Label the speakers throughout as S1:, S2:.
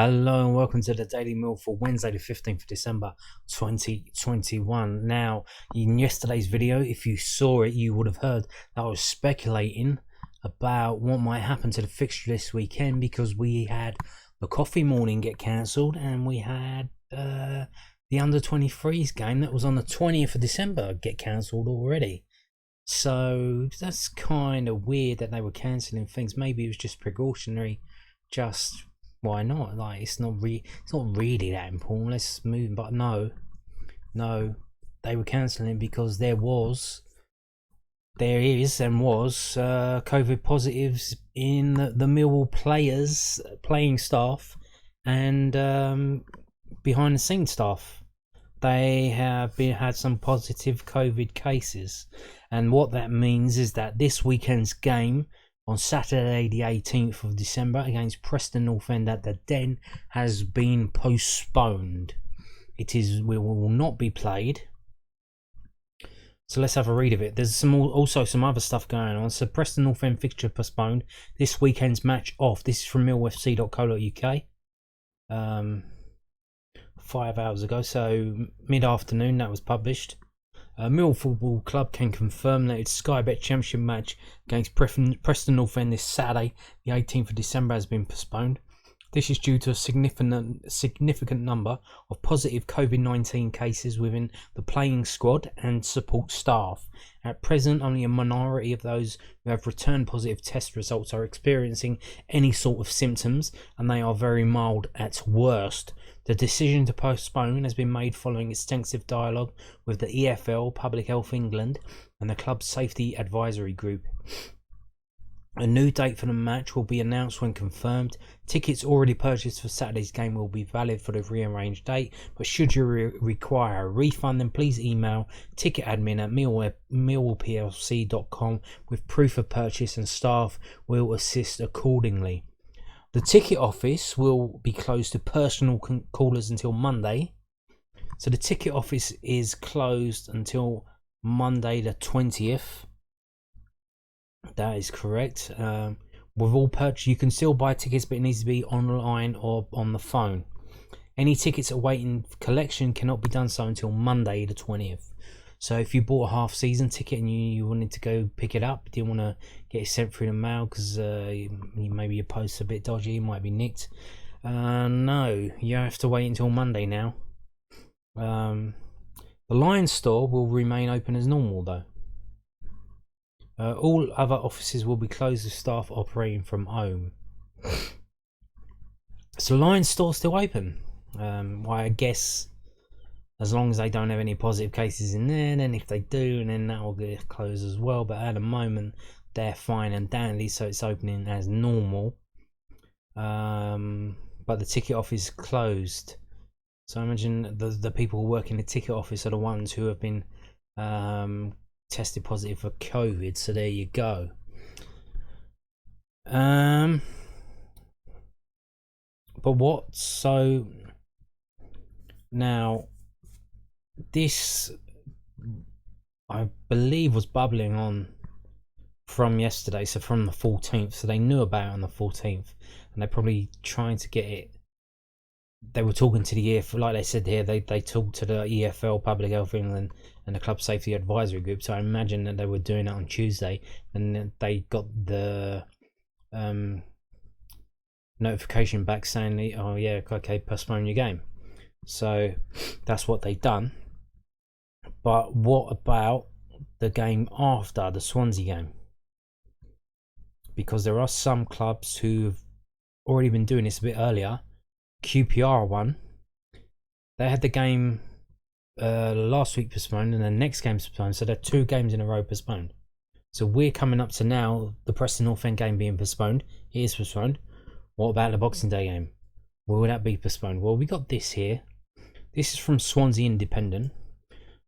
S1: Hello and welcome to the Daily Mill for Wednesday the 15th of December 2021. Now, in yesterday's video, if you saw it, you would have heard that I was speculating about what might happen to the fixture this weekend because we had the coffee morning get cancelled and we had the under 23s game that was on the 20th of December get cancelled already. So that's kind of weird that they were cancelling things. Maybe it was just precautionary, just why not? Like it's not really that important. Let's move. But no, they were cancelling because there was COVID positives in the Millwall players, playing staff, and behind the scenes staff. They have had some positive COVID cases, and what that means is that this weekend's game on Saturday the 18th of December against Preston North End at the Den has been postponed. It will not be played. So let's have a read of it. There's also some other stuff going on. So Preston North End fixture postponed. This weekend's match off. This is from millfc.co.uk. 5 hours ago, so mid-afternoon that was published. Millwall Football Club can confirm that its Sky Bet Championship match against Preston North End this Saturday, the 18th of December, has been postponed. This is due to a significant number of positive COVID-19 cases within the playing squad and support staff. At present, only a minority of those who have returned positive test results are experiencing any sort of symptoms, and they are very mild at worst. The decision to postpone has been made following extensive dialogue with the EFL, Public Health England, and the club's safety advisory group. A new date for the match will be announced when confirmed. Tickets already purchased for Saturday's game will be valid for the rearranged date, but should you require a refund, then please email ticketadmin at millwallplc.com with proof of purchase, and staff will assist accordingly. The ticket office will be closed to personal callers until Monday. So the ticket office is closed until Monday the 20th. That is correct. With all purchase, you can still buy tickets, but it needs to be online or on the phone. Any tickets awaiting collection cannot be done so until Monday the 20th. So if you bought a half-season ticket and you wanted to go pick it up, didn't want to get it sent through the mail because maybe your post's a bit dodgy, it might be nicked. No, you have to wait until Monday now. The Lions store will remain open as normal though. All other offices will be closed with staff operating from home. So Lions store still open. Well, I guess as long as they don't have any positive cases in there, then if they do, then that will get closed as well. But at the moment, they're fine and dandy, so it's opening as normal. But the ticket office is closed. So I imagine the people who work in the ticket office are the ones who have been tested positive for COVID. So there you go. But what? So now this, I believe, was bubbling on from yesterday, so from the 14th. So they knew about it on the 14th, and they're probably trying to get it. They were talking to the EFL, like they said here. They talked to the EFL, Public Health England, and the Club Safety Advisory Group. So I imagine that they were doing it on Tuesday, and they got the notification back saying, "Oh yeah, okay, postpone your game." So that's what they've done. But what about the game after the Swansea game? Because there are some clubs who've already been doing this a bit earlier. QPR won. They had the game last week postponed, and the next game postponed. So they're 2 games in a row postponed. So we're coming up to now the Preston North End game being postponed. It is postponed. What about the Boxing Day game? Will that be postponed? Well, we got this here. This is from Swansea Independent,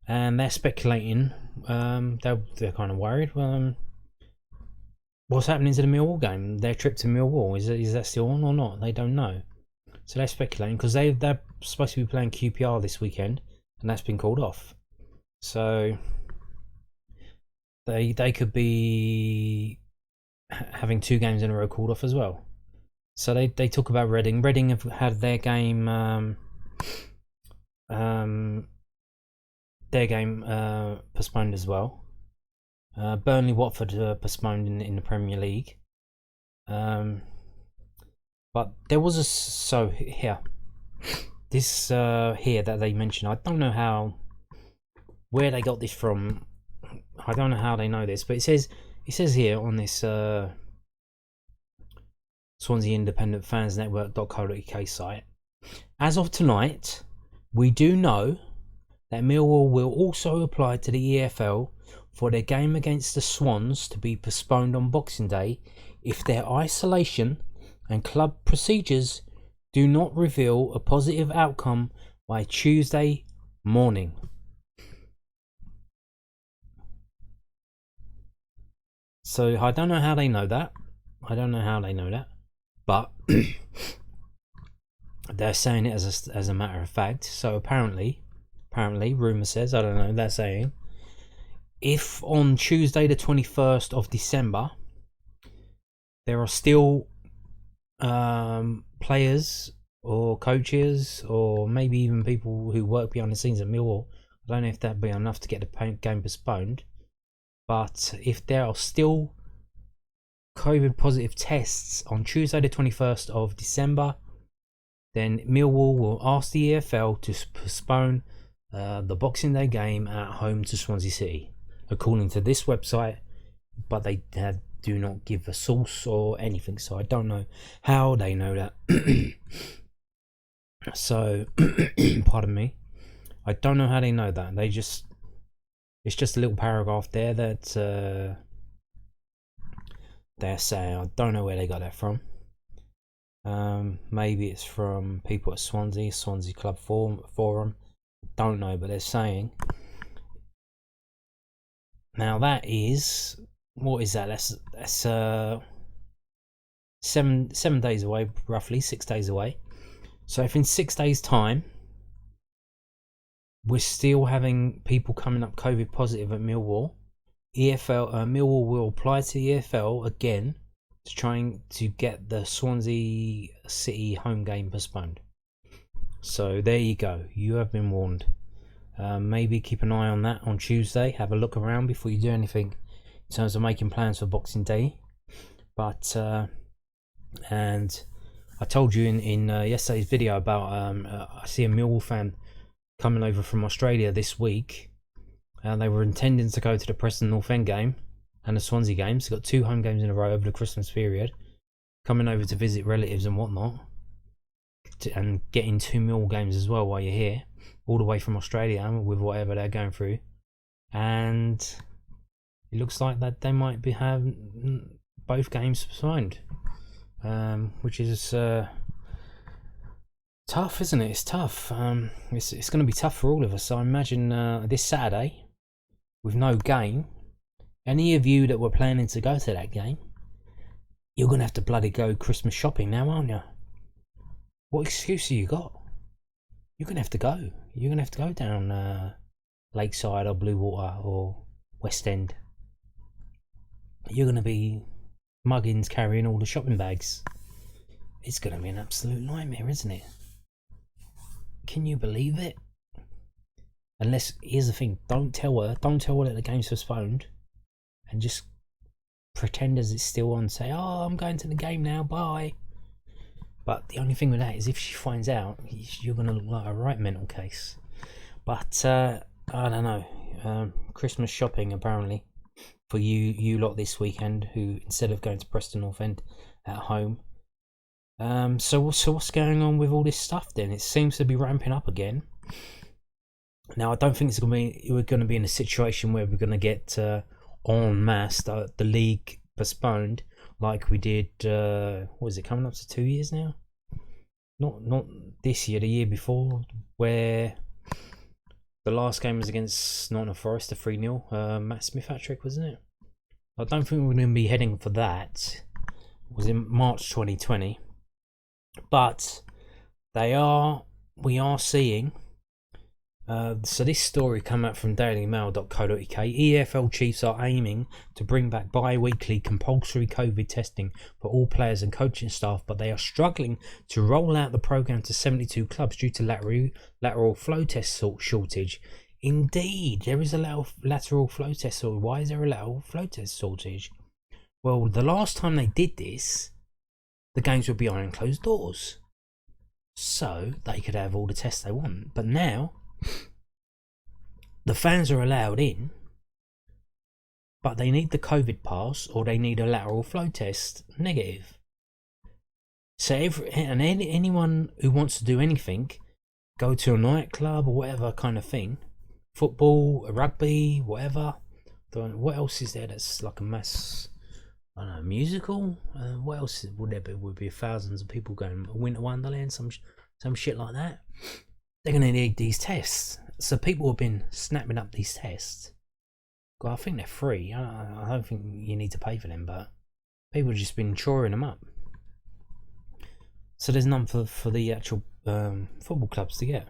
S1: and they're speculating. They're kind of worried. Well, what's happening to the Millwall game? Their trip to Millwall, is that still on or not? They don't know. So they're speculating because they're supposed to be playing QPR this weekend, and that's been called off. So they could be having 2 games in a row called off as well. So they talk about Reading. Reading have had their game postponed as well. Burnley, Watford postponed in the Premier League. But there was this here that they mentioned. I don't know where they got this from. I don't know how they know this, but it says here on this Swansea Independent Fans Network.co.uk site. As of tonight, we do know that Millwall will also apply to the EFL for their game against the Swans to be postponed on Boxing Day if their isolation and club procedures do not reveal a positive outcome by Tuesday morning. So I don't know how they know that. But they're saying it as a matter of fact. So apparently, rumour says, I don't know, they're saying, if on Tuesday the 21st of December there are still players or coaches or maybe even people who work behind the scenes at Millwall, I don't know if that'd be enough to get the game postponed, but if there are still COVID positive tests on Tuesday the 21st of December, then Millwall will ask the EFL to postpone the Boxing Day game at home to Swansea City, according to this website, but they do not give a source or anything, so I don't know how they know that. So, pardon me, I don't know how they know that. It's just a little paragraph there that they're saying. I don't know where they got that from. Maybe it's from people at Swansea Club Forum. Don't know, but they're saying. Now that is, what is that? That's 7 days away, roughly 6 days away. So if in 6 days' time we're still having people coming up COVID positive at Millwall, Millwall will apply to the EFL again to trying to get the Swansea City home game postponed. So there you go. You have been warned. Maybe keep an eye on that on Tuesday. Have a look around before you do anything in terms of making plans for Boxing Day. But and I told you in yesterday's video about I see a Millwall fan coming over from Australia this week. They were intending to go to the Preston North End game and the Swansea games. They've got 2 home games in a row over the Christmas period. Coming over to visit relatives and whatnot. And getting 2 Millwall games as well while you're here. All the way from Australia with whatever they're going through. And it looks like that they might be having both games signed. Which is tough, isn't it? It's tough. It's going to be tough for all of us. So I imagine this Saturday, with no game, any of you that were planning to go to that game, you're going to have to bloody go Christmas shopping now, aren't you? What excuse have you got? You're going to have to go. You're going to have to go down Lakeside or Bluewater or West End. You're going to be muggins carrying all the shopping bags. It's going to be an absolute nightmare, isn't it? Can you believe it? Unless, here's the thing, don't tell her that the game's postponed, and just pretend as it's still on, say, oh, I'm going to the game now, bye. But the only thing with that is if she finds out, you're going to look like a right mental case. But I don't know, Christmas shopping apparently for you lot this weekend, who instead of going to Preston North End at home. So what's going on with all this stuff then? It seems to be ramping up again. Now I don't think we're going to be in a situation where we're going to get en masse the league postponed like we did. What is it, coming up to 2 years now? Not this year, the year before, where the last game was against Nottingham Forest, a 3-0. Matt Smith hat-trick, wasn't it? I don't think we're going to be heading for that. It was in March 2020. But we are seeing So this story come out from dailymail.co.uk. EFL chiefs are aiming to bring back bi-weekly compulsory COVID testing for all players and coaching staff, but they are struggling to roll out the programme to 72 clubs due to lateral flow test shortage. Indeed, there is a lateral flow test shortage. Why is there a lateral flow test shortage? Well, the last time they did this, the games were behind closed doors, so they could have all the tests they want. But now the fans are allowed in, but they need the COVID pass or they need a lateral flow test negative. So anyone who wants to do anything, go to a nightclub or whatever kind of thing, football, rugby, whatever. What else is there that's like a mass? I don't know, musical. What else would there be? Would be thousands of people going Winter Wonderland, some shit like that. They're going to need these tests. So people have been snapping up these tests. Well, I think they're free. I don't think you need to pay for them, but people have just been choring them up. So there's none for the actual football clubs to get.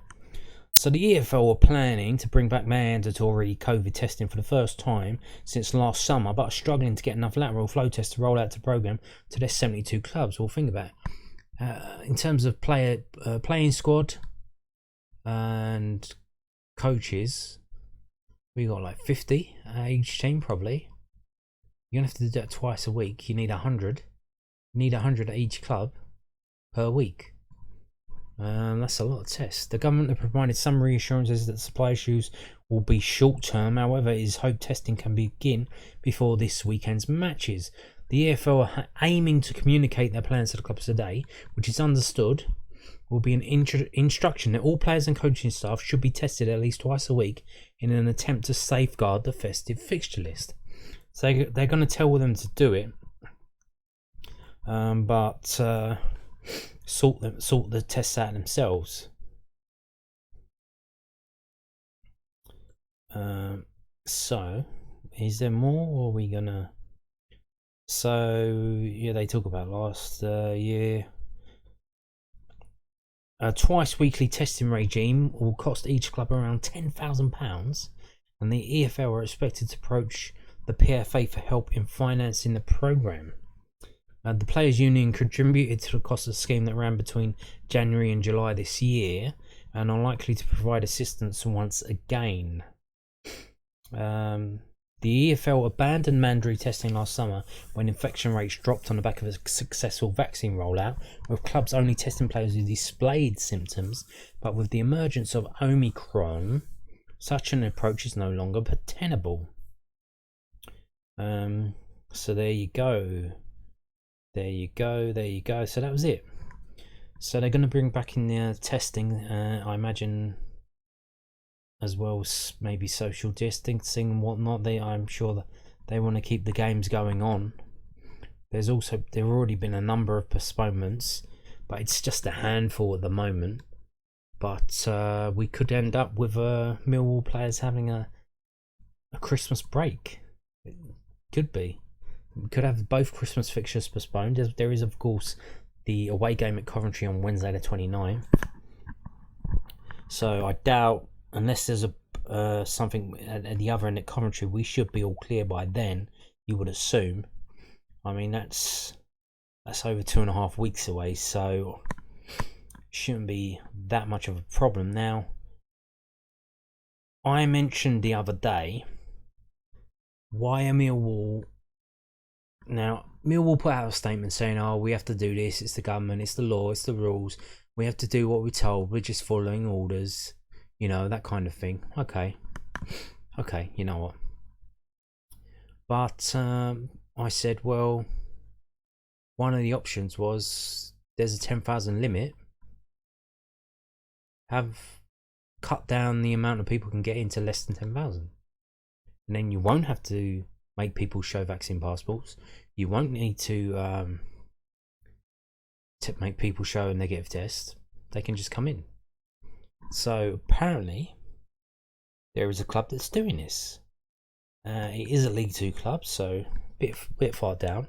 S1: So the EFL are planning to bring back mandatory COVID testing for the first time since last summer, but are struggling to get enough lateral flow tests to roll out the programme to their 72 clubs. Well, think about it. In terms of playing squad and coaches, we got like 50 each team probably. You're gonna have to do that twice a week. You need 100. You need 100 at each club per week. That's a lot of tests. The government have provided some reassurances that supply issues will be short term. However, it is hoped testing can begin before this weekend's matches. The EFL are aiming to communicate their plans to the clubs today, which is understood will be an instruction that all players and coaching staff should be tested at least twice a week in an attempt to safeguard the festive fixture list. So they're going to tell them to do it, but sort the tests out themselves. So is there more, or are we gonna? So yeah, they talk about last year. A twice weekly testing regime will cost each club around £10,000, and the EFL are expected to approach the PFA for help in financing the programme. The Players' Union contributed to the cost of the scheme that ran between January and July this year, and are likely to provide assistance once again. The EFL abandoned mandatory testing last summer when infection rates dropped on the back of a successful vaccine rollout, with clubs only testing players who displayed symptoms. But with the emergence of Omicron, such an approach is no longer tenable. So there you go. So that was it. So they're going to bring back in the testing, I imagine, as well as maybe social distancing and whatnot. I'm sure that they want to keep the games going on. There have already been a number of postponements, but it's just a handful at the moment. But we could end up with Millwall players having a Christmas break. It could be. We could have both Christmas fixtures postponed. There is, of course, the away game at Coventry on Wednesday the 29th. So I doubt, unless there's something at the other end at Coventry, we should be all clear by then, you would assume. I mean, that's over 2.5 weeks away, so shouldn't be that much of a problem. Now, I mentioned the other day, why are Millwall... Now, Millwall put out a statement saying, oh, we have to do this, it's the government, it's the law, it's the rules, we have to do what we're told, we're just following orders, you know, that kind of thing. Okay, you know what. But I said, well, one of the options was there's a 10,000 limit. Have cut down the amount of people can get into less than 10,000. And then you won't have to make people show vaccine passports. You won't need to make people show a negative test. They can just come in. So apparently there is a club that's doing this. It is a League 2 club, so a bit far down.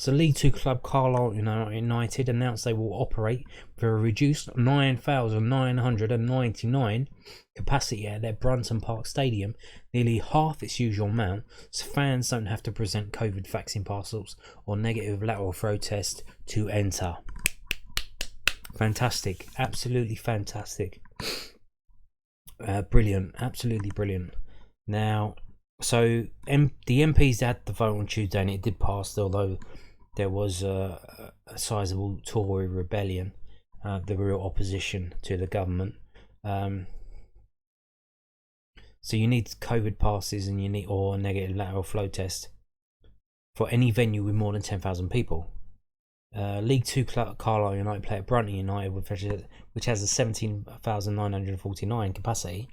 S1: So League Two club Carlisle United announced they will operate with a reduced 9,999 capacity at their Brunton Park Stadium, nearly half its usual amount, so fans don't have to present COVID vaccine parcels or negative lateral flow test to enter. Fantastic, absolutely fantastic. Brilliant, absolutely brilliant. Now, so the MPs had the vote on Tuesday and it did pass, although there was a sizable Tory rebellion, the real opposition to the government. So you need COVID passes and you need or a negative lateral flow test for any venue with more than 10,000 people. League Two Carlisle United play at Preston United, which has a 17,949 capacity,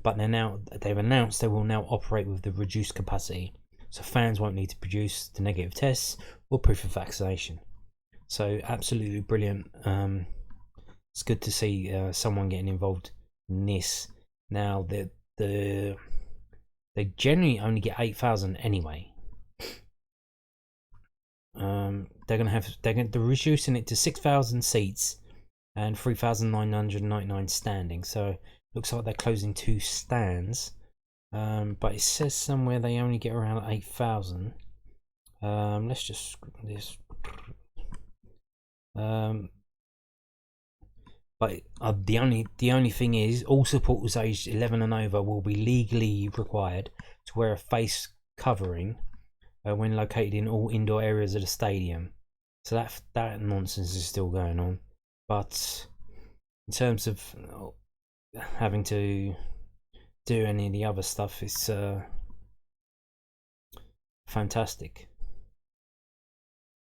S1: but they've announced they will now operate with the reduced capacity, so fans won't need to produce the negative tests or proof of vaccination. So absolutely brilliant. It's good to see someone getting involved in this. Now they generally only get 8,000 anyway. They're reducing it to 6,000 seats and 3,999 standing. So looks like they're closing 2 stands. But it says somewhere they only get around 8,000. Let's just this. But the only thing is, all supporters aged 11 and over will be legally required to wear a face covering when located in all indoor areas of the stadium. So that nonsense is still going on. But in terms of having to do any of the other stuff, it's fantastic.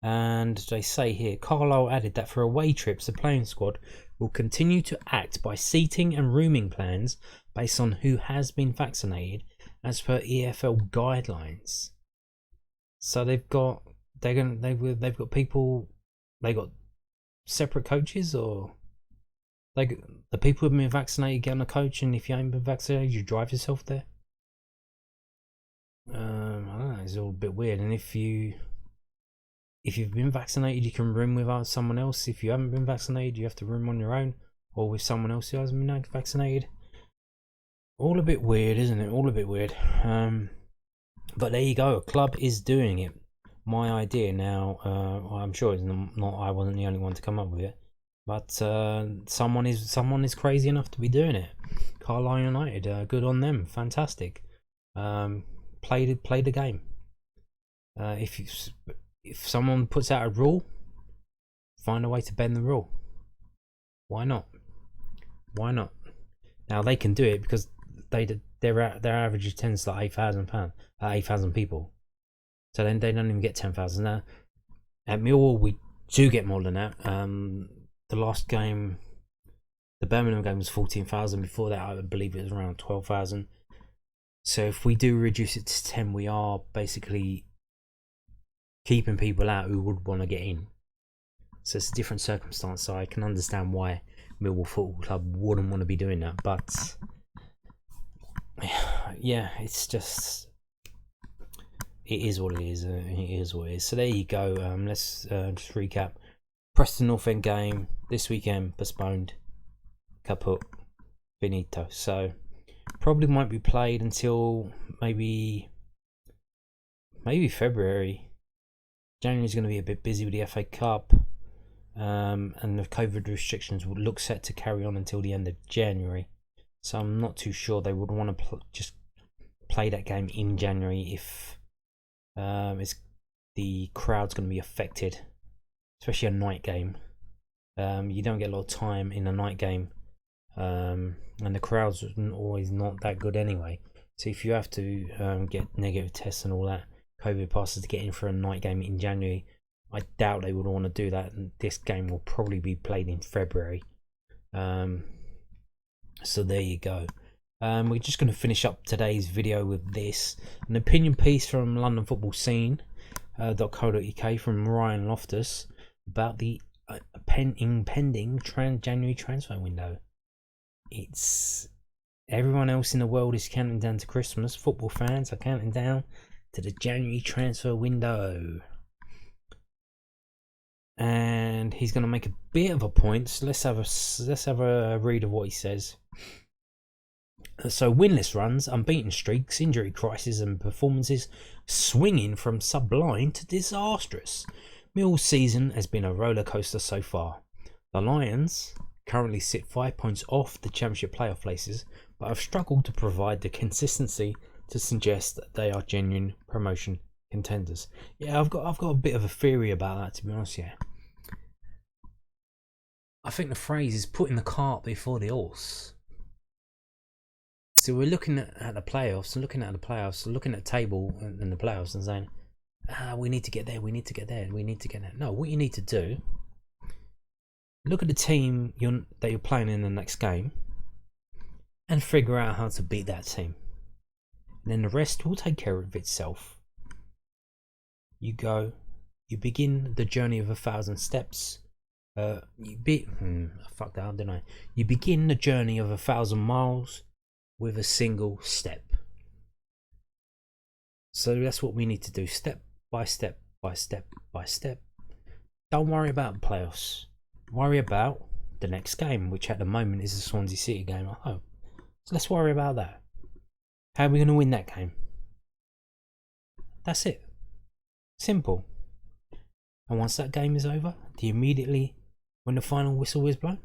S1: And they say here, Carlisle added that for away trips, the playing squad will continue to act by seating and rooming plans based on who has been vaccinated, as per EFL guidelines. So they've got people, they got separate coaches, or like the people who've been vaccinated get on a coach, and if you ain't been vaccinated, you drive yourself there. I don't know, it's all a bit weird. And if you've been vaccinated, you can room with someone else. If you haven't been vaccinated, you have to room on your own or with someone else who hasn't been vaccinated. All a bit weird, isn't it? All a bit weird. But there you go. A club is doing it. My idea now. I'm sure it's not. I wasn't the only one to come up with it. But someone is crazy enough to be doing it. Carlisle United. Good on them. Fantastic. Play the game. If someone puts out a rule, find a way to bend the rule. Why not? Now they can do it because their average tends to like 8,000 people. So then they don't even get 10,000. Now at Millwall we do get more than that. The last game, the Birmingham game, was 14,000. Before that, I believe it was around 12,000. So if we do reduce it to 10, we are basically keeping people out who would want to get in. So it's a different circumstance, so I can understand why Millwall Football Club wouldn't want to be doing that. But yeah, it's just, it is what it is. It is what it is. So there you go. Let's just recap. Preston North End game this weekend postponed. Kaput. Finito. So probably might be played until maybe February. January is going to be a bit busy with the FA Cup, and the COVID restrictions will look set to carry on until the end of January. So I'm not too sure they would want to just play that game in January if the crowd's going to be affected, especially a night game. You don't get a lot of time in a night game, and the crowd's always not that good anyway. So if you have to get negative tests and all that, COVID passes to get in for a night game in January, I doubt they would want to do that, and this game will probably be played in February. So there you go. We're just going to finish up today's video with this, an opinion piece from London Football Scene .co.uk from Ryan Loftus about the impending January transfer window. It's everyone else in the world is counting down to Christmas. Football fans are counting down to the January transfer window. and he's going to make a bit of a point. So let's have a read of what he says. So winless runs, unbeaten streaks, injury crises and performances swinging from sublime to disastrous. Mill's season has been a roller coaster so far. The Lions currently sit 5 points off the Championship playoff places, but have struggled to provide the consistency to suggest that they are genuine promotion contenders. Yeah, I've got a bit of a theory about that, to be honest. Yeah, I think the phrase is putting the cart before the horse. So we're looking at the playoffs, looking at the table and the playoffs, and saying, we need to get there, we need to get there. No, what you need to do, look at the team that you're playing in the next game, and figure out how to beat that team. And then the rest will take care of itself. You begin the journey of 1,000 steps. I fucked that up, didn't I? You begin the journey of 1,000 miles with a single step. So that's what we need to do, step by step by step by step. Don't worry about the playoffs. Worry about the next game, which at the moment is the Swansea City game at home. So let's worry about that. How are we going to win that game? That's it. Simple. And once that game is over, do you immediately, when the final whistle is blown,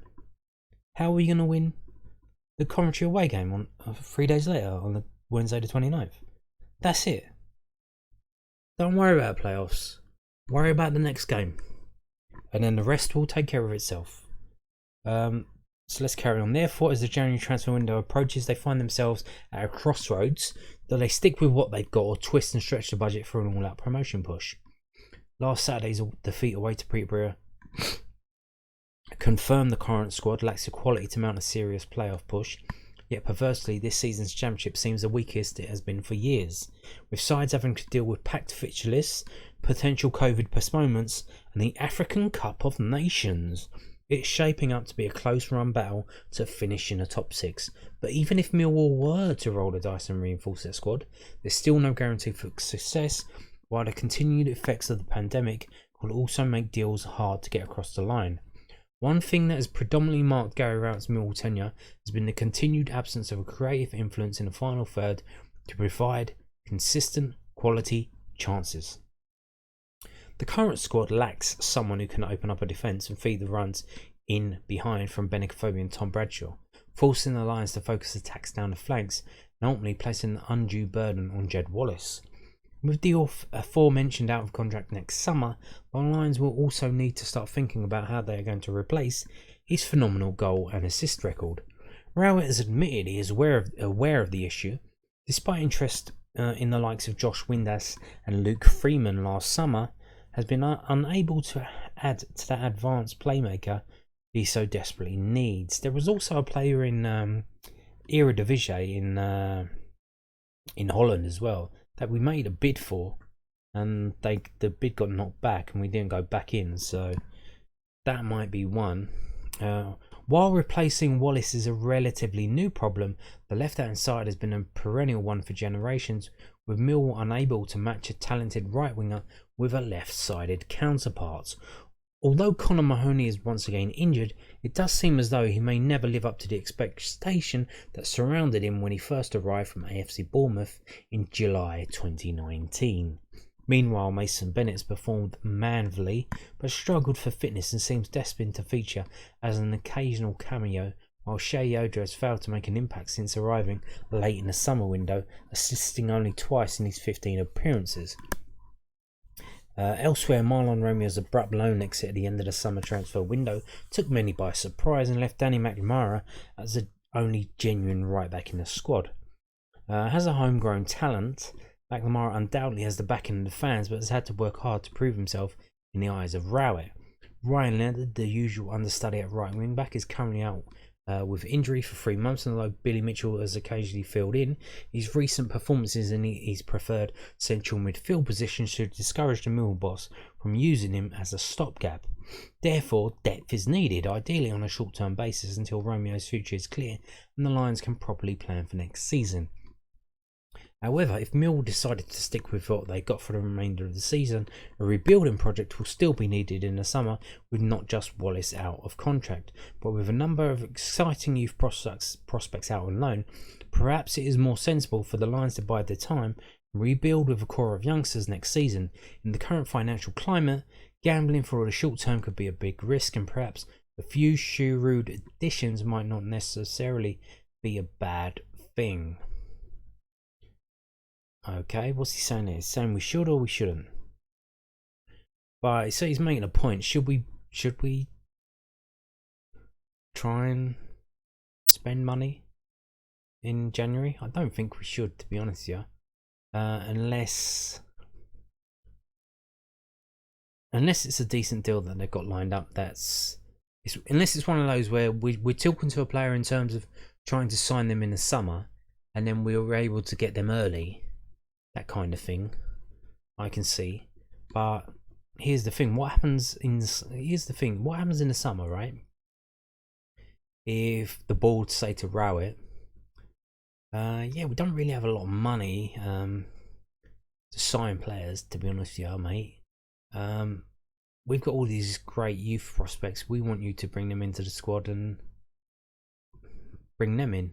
S1: how are we going to win the Coventry away game on 3 days later, on the Wednesday the 29th? That's it. Don't worry about playoffs. Worry about the next game. And then the rest will take care of itself. So let's carry on. Therefore, as the January transfer window approaches, they find themselves at a crossroads. Do they stick with what they've got or twist and stretch the budget for an all-out promotion push? Last Saturday's defeat away to Peterborough confirmed the current squad lacks the quality to mount a serious playoff push. Yet perversely, this season's championship seems the weakest it has been for years, with sides having to deal with packed fixture lists, potential COVID postponements, and the African Cup of Nations. It's shaping up to be a close run battle to finish in the top 6. But even if Millwall were to roll the dice and reinforce their squad, there's still no guarantee for success, while the continued effects of the pandemic will also make deals hard to get across the line. One thing that has predominantly marked Gary Rowett's Millwall tenure has been the continued absence of a creative influence in the final third to provide consistent quality chances. The current squad lacks someone who can open up a defence and feed the runs in behind from Benicofobia and Tom Bradshaw, forcing the Lions to focus attacks down the flanks and ultimately placing an undue burden on Jed Wallace. With the aforementioned out of contract next summer, the Lions will also need to start thinking about how they are going to replace his phenomenal goal and assist record. Rowett has admitted he is aware of the issue, despite interest in the likes of Josh Windass and Luke Freeman last summer, has been unable to add to that advanced playmaker he so desperately needs. There was also a player in Eredivisie in Holland as well that we made a bid for, and the bid got knocked back and we didn't go back in, so that might be one. While replacing Wallace is a relatively new problem, the left-hand side has been a perennial one for generations, with Millwall unable to match a talented right-winger with a left-sided counterpart. Although Conor Mahoney is once again injured, it does seem as though he may never live up to the expectation that surrounded him when he first arrived from AFC Bournemouth in July 2019. Meanwhile, Mason Bennett's performed manfully but struggled for fitness and seems destined to feature as an occasional cameo, while Shea Yoder has failed to make an impact since arriving late in the summer window, assisting only twice in his 15 appearances. Elsewhere, Marlon Romeo's abrupt loan exit at the end of the summer transfer window took many by surprise and left Danny McNamara as the only genuine right back in the squad. As a homegrown talent, McNamara undoubtedly has the backing of the fans, but has had to work hard to prove himself in the eyes of Rowett. Ryan Leonard, the usual understudy at right wing back, is currently out with injury for 3 months, and although Billy Mitchell has occasionally filled in, his recent performances in his preferred central midfield position should discourage the Millwall boss from using him as a stopgap. Therefore, depth is needed, ideally on a short-term basis until Romeo's future is clear and the Lions can properly plan for next season. However, if Mill decided to stick with what they got for the remainder of the season, a rebuilding project will still be needed in the summer, with not just Wallace out of contract, but with a number of exciting youth prospects out on loan. Perhaps it is more sensible for the Lions to bide their time and rebuild with a core of youngsters next season. In the current financial climate, gambling for the short term could be a big risk, and perhaps a few shrewd additions might not necessarily be a bad thing. Okay, what's he saying here? He's saying we should or we shouldn't. But so he's making a point. Should we try and spend money in January? I don't think we should, to be honest with you. Unless it's a decent deal that they've got lined up. Unless it's one of those where we're talking to a player in terms of trying to sign them in the summer, and then we were able to get them early. That kind of thing, I can see. But here's the thing: what happens in the summer, right? If the board say to row it, yeah, we don't really have a lot of money to sign players. To be honest with you, mate, we've got all these great youth prospects. We want you to bring them into the squad and bring them in.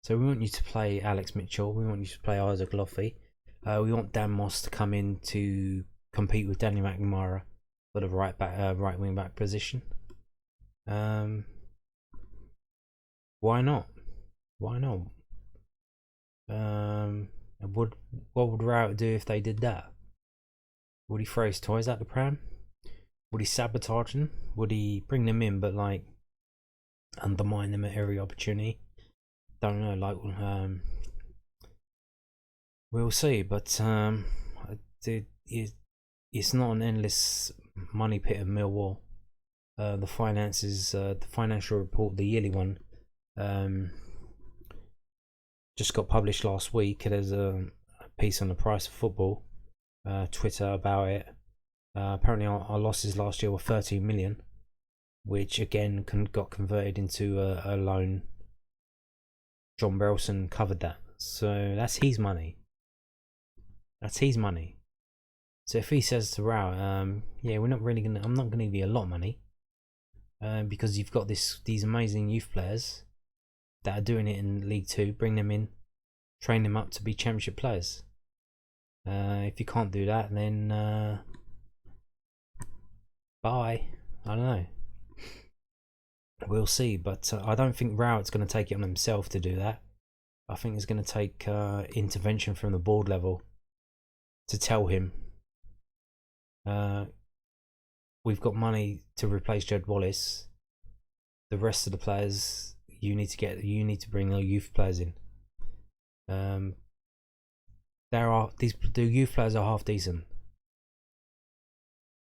S1: So we want you to play Alex Mitchell. We want you to play Isaac Loffey. We want Dan Moss to come in to compete with Danny McNamara for the right wing back position. Why not? Why not? What would Rowett do if they did that? Would he throw his toys out the pram? Would he sabotage them? Would he bring them in but like undermine them at every opportunity? Don't know, like we'll see, but it's not an endless money pit of Millwall. The finances, the financial report, the yearly one, just got published last week. There's a piece on the price of football, Twitter about it. Apparently our losses last year were 13 million, which again got converted into a loan. John Berylson covered that, so that's his money. That's his money. So if he says to Rao, yeah, I'm not gonna give you a lot of money, because you've got these amazing youth players that are doing it in League 2. Bring them in, train them up to be Championship players. If you can't do that, then bye. I don't know. We'll see, but I don't think Rowett's going to take it on himself to do that. I think it's going to take intervention from the board level to tell him, we've got money to replace Jed Wallace. The rest of the players, you need to bring the youth players in. The youth players are half decent.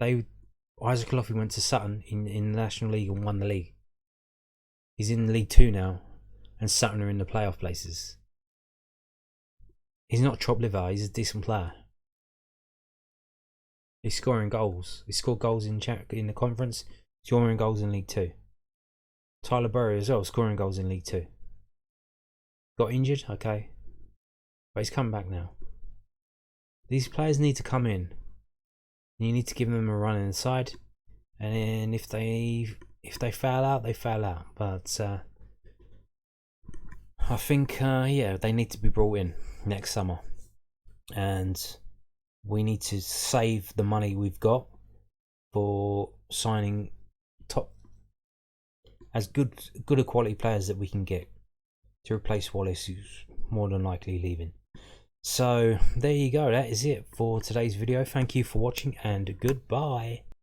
S1: Isaac Loffey went to Sutton in the National League and won the league. He's in League 2 now, and Sutton are in the playoff places. He's not chop liver, he's a decent player. He's scoring goals. He scored goals in the conference, scoring goals in League 2. Tyler Burry as well, scoring goals in League 2. Got injured, okay. But he's come back now. These players need to come in. You need to give them a run inside. And then if they fail out, they fail out. But I think, yeah, they need to be brought in next summer. And we need to save the money we've got for signing good a quality players that we can get to replace Wallace, who's more than likely leaving. So there you go. That is it for today's video. Thank you for watching and goodbye.